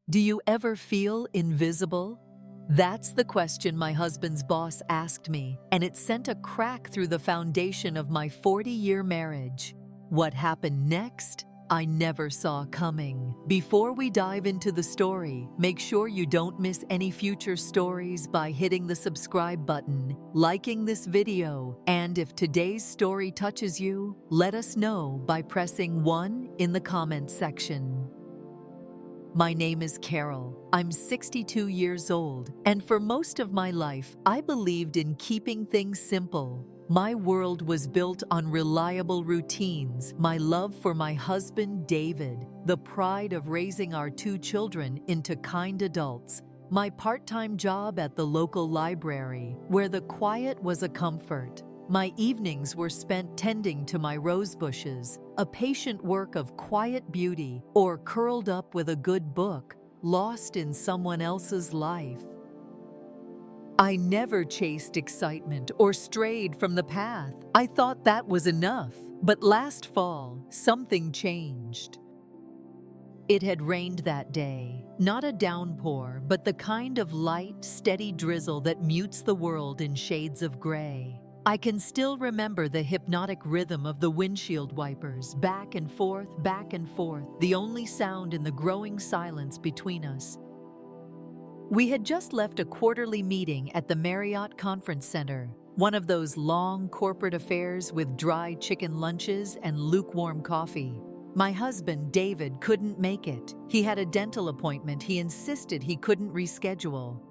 Do you ever feel invisible? That's the question my husband's boss asked me, and it sent a crack through the foundation of my 40-year marriage. What happened next? I never saw coming. Before we dive into the story, make sure you don't miss any future stories by hitting the subscribe button, liking this video, and if today's story touches you, let us know by pressing 1 in the comments section. My name is Carol. I'm 62 years old, and for most of my life, I believed in keeping things simple. My world was built on reliable routines, my love for my husband, David, the pride of raising our 2 children into kind adults, my part-time job at the local library, where the quiet was a comfort. My evenings were spent tending to my rose bushes, a patient work of quiet beauty, or curled up with a good book, lost in someone else's life. I never chased excitement or strayed from the path. I thought that was enough. But last fall, something changed. It had rained that day, not a downpour, but the kind of light, steady drizzle that mutes the world in shades of gray. I can still remember the hypnotic rhythm of the windshield wipers, back and forth, the only sound in the growing silence between us. We had just left a quarterly meeting at the Marriott Conference Center, one of those long corporate affairs with dry chicken lunches and lukewarm coffee. My husband, David, couldn't make it. He had a dental appointment he insisted he couldn't reschedule.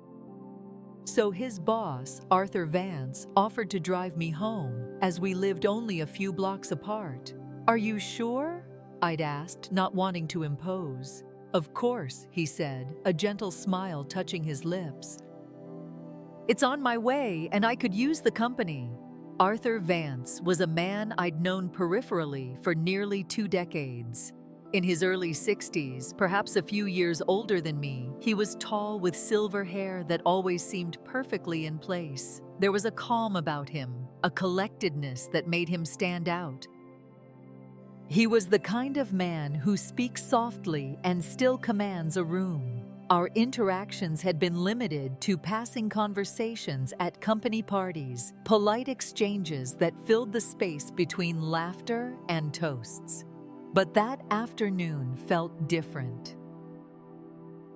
So his boss, Arthur Vance, offered to drive me home, as we lived only a few blocks apart. "Are you sure?" I'd asked, not wanting to impose. "Of course," he said, a gentle smile touching his lips. "It's on my way, and I could use the company." Arthur Vance was a man I'd known peripherally for nearly 2 decades. In his early 60s, perhaps a few years older than me, he was tall with silver hair that always seemed perfectly in place. There was a calm about him, a collectedness that made him stand out. He was the kind of man who speaks softly and still commands a room. Our interactions had been limited to passing conversations at company parties, polite exchanges that filled the space between laughter and toasts. But that afternoon felt different.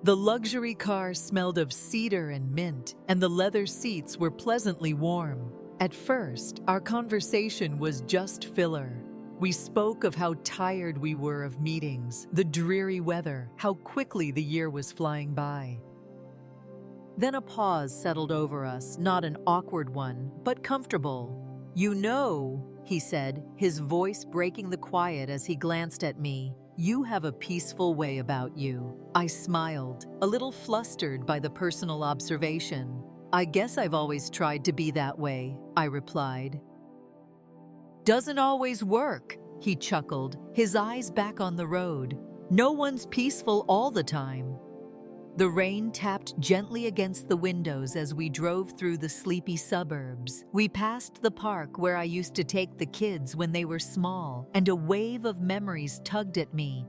The luxury car smelled of cedar and mint, and the leather seats were pleasantly warm. At first, our conversation was just filler. We spoke of how tired we were of meetings, the dreary weather, how quickly the year was flying by. Then a pause settled over us, not an awkward one, but comfortable. "You know," he said, his voice breaking the quiet as he glanced at me, "you have a peaceful way about you." I smiled, a little flustered by the personal observation. "I guess I've always tried to be that way," I replied. "Doesn't always work," he chuckled, his eyes back on the road. "No one's peaceful all the time." The rain tapped gently against the windows as we drove through the sleepy suburbs. We passed the park where I used to take the kids when they were small, and a wave of memories tugged at me.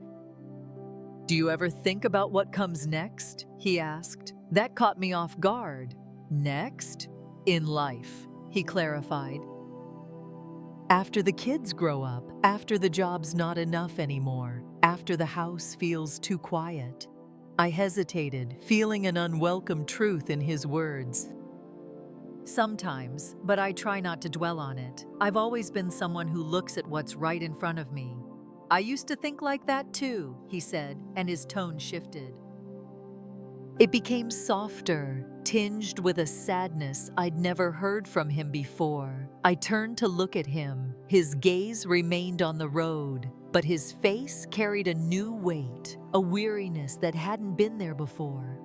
"Do you ever think about what comes next?" he asked. That caught me off guard. "Next?" "In life," he clarified. "After the kids grow up, after the job's not enough anymore, after the house feels too quiet." I hesitated, feeling an unwelcome truth in his words. "Sometimes, but I try not to dwell on it. I've always been someone who looks at what's right in front of me." "I used to think like that too," he said, and his tone shifted. It became softer, tinged with a sadness I'd never heard from him before. I turned to look at him. His gaze remained on the road, but his face carried a new weight, a weariness that hadn't been there before.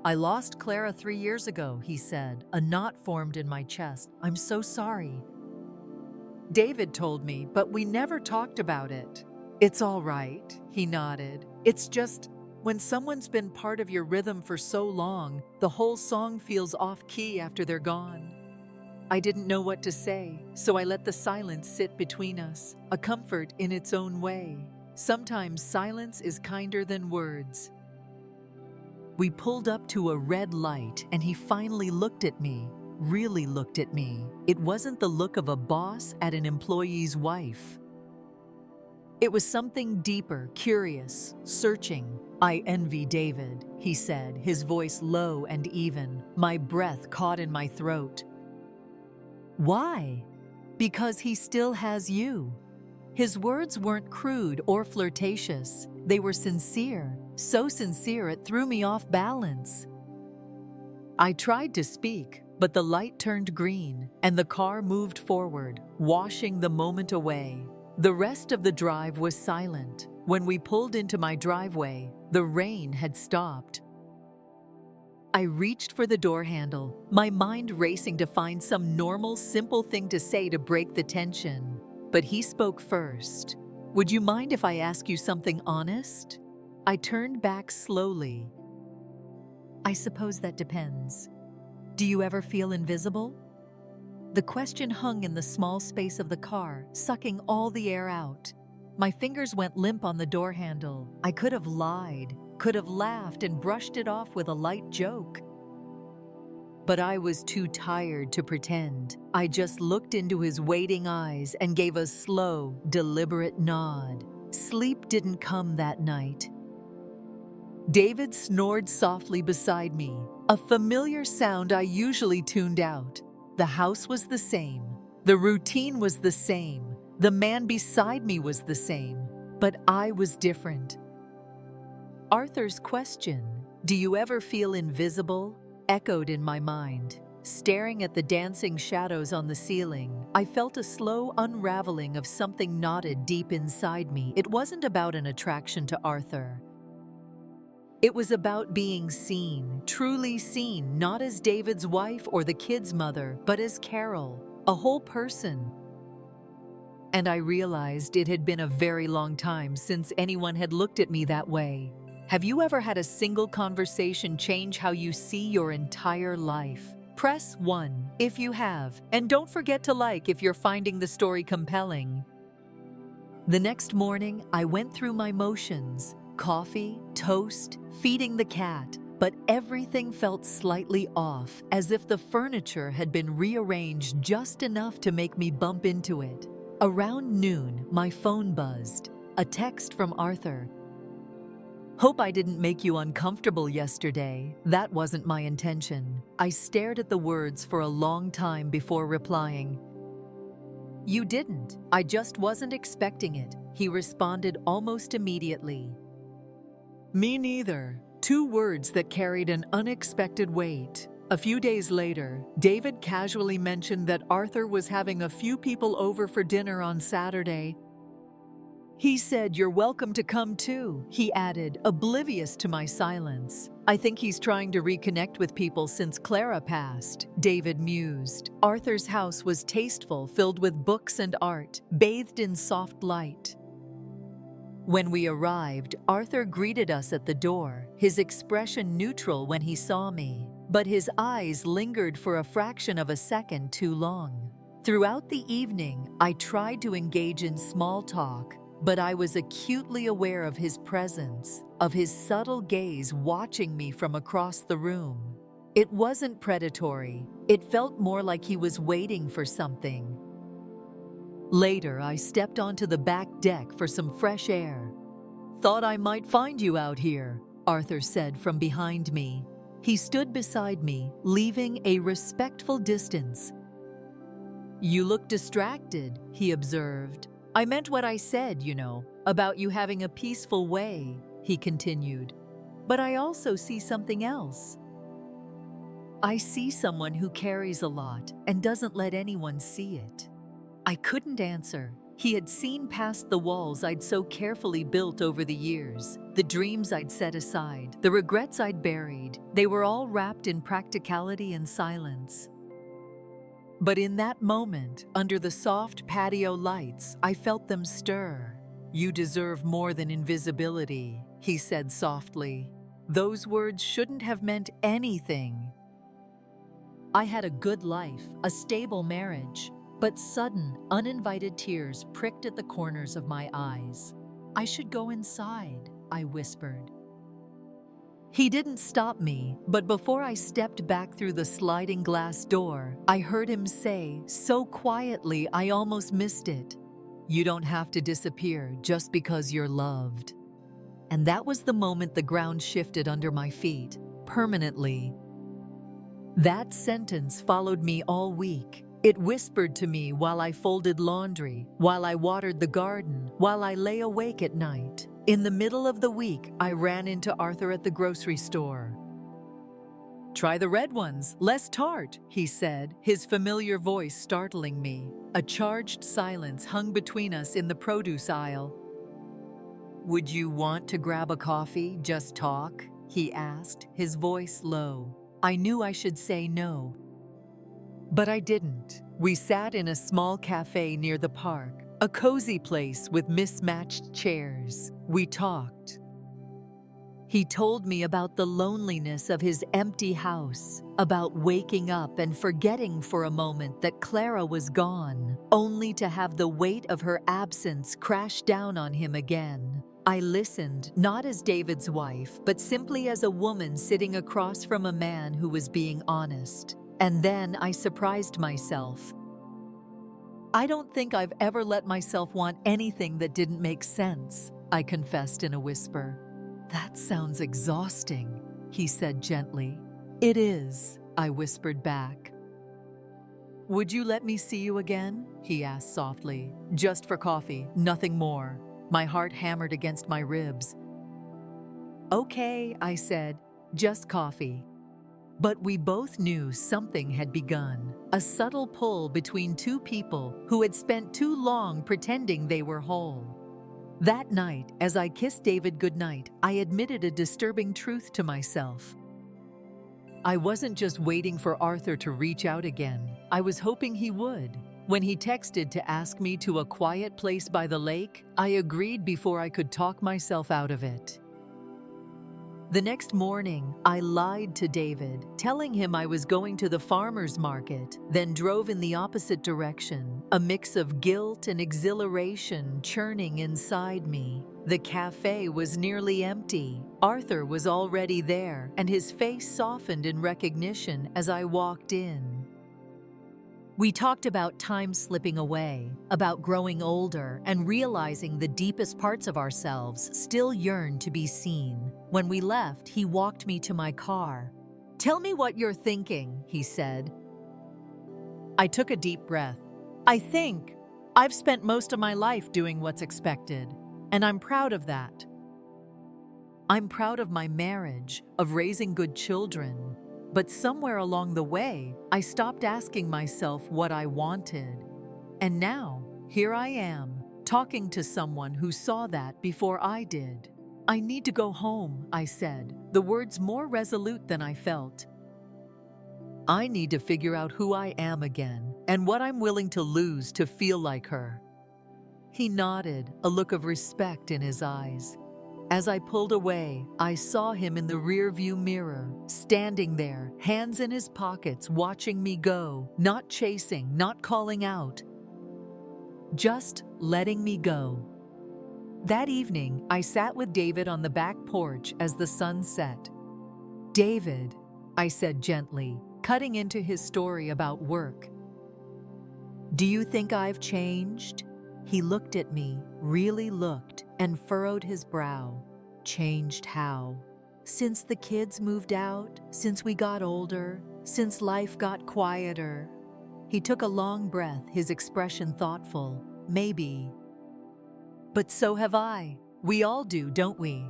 "I lost Clara 3 years ago," he said, a knot formed in my chest. "I'm so sorry." "David told me, but we never talked about it." "It's all right," he nodded. "It's just, when someone's been part of your rhythm for so long, the whole song feels off-key after they're gone." I didn't know what to say, so I let the silence sit between us, a comfort in its own way. Sometimes silence is kinder than words. We pulled up to a red light and he finally looked at me, really looked at me. It wasn't the look of a boss at an employee's wife. It was something deeper, curious, searching. "I envy David," he said, his voice low and even, my breath caught in my throat. "Why?" "Because he still has you." His words weren't crude or flirtatious. They were sincere, so sincere it threw me off balance. I tried to speak, but the light turned green and the car moved forward, washing the moment away. The rest of the drive was silent. When we pulled into my driveway, the rain had stopped. I reached for the door handle, my mind racing to find some normal, simple thing to say to break the tension. But he spoke first. "Would you mind if I ask you something honest?" I turned back slowly. "I suppose that depends. Do you ever feel invisible?" The question hung in the small space of the car, sucking all the air out. My fingers went limp on the door handle. I could have lied, could have laughed and brushed it off with a light joke. But I was too tired to pretend. I just looked into his waiting eyes and gave a slow, deliberate nod. Sleep didn't come that night. David snored softly beside me, a familiar sound I usually tuned out. The house was the same. The routine was the same. The man beside me was the same. But I was different. Arthur's question, "Do you ever feel invisible?" echoed in my mind. Staring at the dancing shadows on the ceiling, I felt a slow unraveling of something knotted deep inside me. It wasn't about an attraction to Arthur. It was about being seen, truly seen, not as David's wife or the kid's mother, but as Carol, a whole person. And I realized it had been a very long time since anyone had looked at me that way. Have you ever had a single conversation change how you see your entire life? Press 1 if you have, and don't forget to like if you're finding the story compelling. The next morning, I went through my motions: coffee, toast, feeding the cat, but everything felt slightly off, as if the furniture had been rearranged just enough to make me bump into it. Around noon, my phone buzzed. A text from Arthur. "Hope I didn't make you uncomfortable yesterday. That wasn't my intention." I stared at the words for a long time before replying. "You didn't. I just wasn't expecting it," he responded almost immediately. "Me neither." 2 words that carried an unexpected weight. A few days later, David casually mentioned that Arthur was having a few people over for dinner on Saturday. He said, "You're welcome to come too," he added, oblivious to my silence. "I think he's trying to reconnect with people since Clara passed," David mused. Arthur's house was tasteful, filled with books and art, bathed in soft light. When we arrived, Arthur greeted us at the door, his expression neutral when he saw me, but his eyes lingered for a fraction of a second too long. Throughout the evening, I tried to engage in small talk, but I was acutely aware of his presence, of his subtle gaze watching me from across the room. It wasn't predatory. It felt more like he was waiting for something. Later, I stepped onto the back deck for some fresh air. "Thought I might find you out here," Arthur said from behind me. He stood beside me, leaving a respectful distance. "You look distracted," he observed. "I meant what I said, about you having a peaceful way," he continued. "But I also see something else. I see someone who carries a lot and doesn't let anyone see it." I couldn't answer. He had seen past the walls I'd so carefully built over the years, the dreams I'd set aside, the regrets I'd buried. They were all wrapped in practicality and silence. But in that moment, under the soft patio lights, I felt them stir. "You deserve more than invisibility," he said softly. Those words shouldn't have meant anything. I had a good life, a stable marriage. But sudden, uninvited tears pricked at the corners of my eyes. "I should go inside," I whispered. He didn't stop me, but before I stepped back through the sliding glass door, I heard him say, so quietly I almost missed it, "You don't have to disappear just because you're loved." And that was the moment the ground shifted under my feet, permanently. That sentence followed me all week. It whispered to me while I folded laundry, while I watered the garden, while I lay awake at night. In the middle of the week, I ran into Arthur at the grocery store. "Try the red ones, less tart," he said, his familiar voice startling me. A charged silence hung between us in the produce aisle. "Would you want to grab a coffee, just talk?" he asked, his voice low. I knew I should say no, but I didn't. We sat in a small cafe near the park, a cozy place with mismatched chairs. We talked. He told me about the loneliness of his empty house, about waking up and forgetting for a moment that Clara was gone, only to have the weight of her absence crash down on him again. I listened, not as David's wife, but simply as a woman sitting across from a man who was being honest. And then I surprised myself. "I don't think I've ever let myself want anything that didn't make sense," I confessed in a whisper. "That sounds exhausting," he said gently. "It is," I whispered back. "Would you let me see you again?" he asked softly. "Just for coffee, nothing more." My heart hammered against my ribs. "Okay," I said, "just coffee." But we both knew something had begun, a subtle pull between two people who had spent too long pretending they were whole. That night, as I kissed David goodnight, I admitted a disturbing truth to myself. I wasn't just waiting for Arthur to reach out again. I was hoping he would. When he texted to ask me to a quiet place by the lake, I agreed before I could talk myself out of it. The next morning, I lied to David, telling him I was going to the farmer's market, then drove in the opposite direction, a mix of guilt and exhilaration churning inside me. The cafe was nearly empty. Arthur was already there, and his face softened in recognition as I walked in. We talked about time slipping away, about growing older and realizing the deepest parts of ourselves still yearn to be seen. When we left, he walked me to my car. "Tell me what you're thinking," he said. I took a deep breath. "I think I've spent most of my life doing what's expected, and I'm proud of that. I'm proud of my marriage, of raising good children. But somewhere along the way, I stopped asking myself what I wanted. And now, here I am, talking to someone who saw that before I did. I need to go home," I said, the words more resolute than I felt. I need to figure out who I am again and what I'm willing to lose to feel like her. He nodded, a look of respect in his eyes. As I pulled away, I saw him in the rearview mirror, standing there, hands in his pockets, watching me go, not chasing, not calling out, just letting me go. That evening, I sat with David on the back porch as the sun set. "David," I said gently, cutting into his story about work, "do you think I've changed?" He looked at me, really looked, and furrowed his brow. "Changed how?" "Since the kids moved out, since we got older, since life got quieter." He took a long breath, his expression thoughtful. "Maybe. But so have I. We all do, don't we?"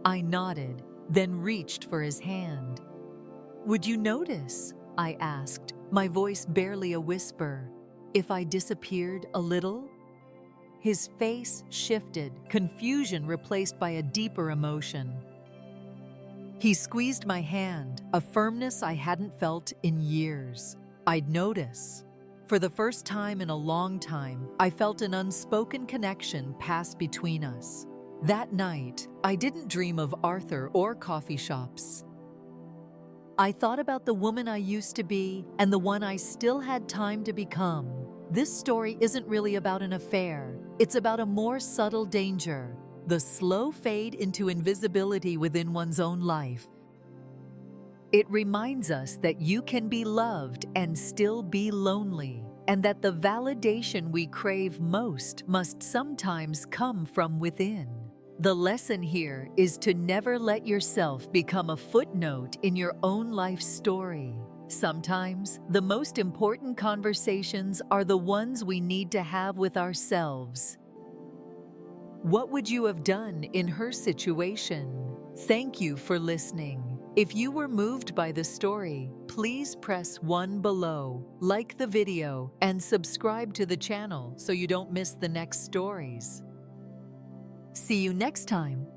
I nodded, then reached for his hand. "Would you notice," I asked, my voice barely a whisper, "if I disappeared a little?" His face shifted, confusion replaced by a deeper emotion. He squeezed my hand, a firmness I hadn't felt in years. I'd notice. For the first time in a long time, I felt an unspoken connection pass between us. That night, I didn't dream of Arthur or coffee shops. I thought about the woman I used to be and the one I still had time to become. This story isn't really about an affair. It's about a more subtle danger. the slow fade into invisibility within one's own life. It reminds us that you can be loved and still be lonely, and that the validation we crave most must sometimes come from within. The lesson here is to never let yourself become a footnote in your own life story. Sometimes, the most important conversations are the ones we need to have with ourselves. What would you have done in her situation? Thank you for listening. If you were moved by the story, please press 1 below, like the video, and subscribe to the channel so you don't miss the next stories. See you next time.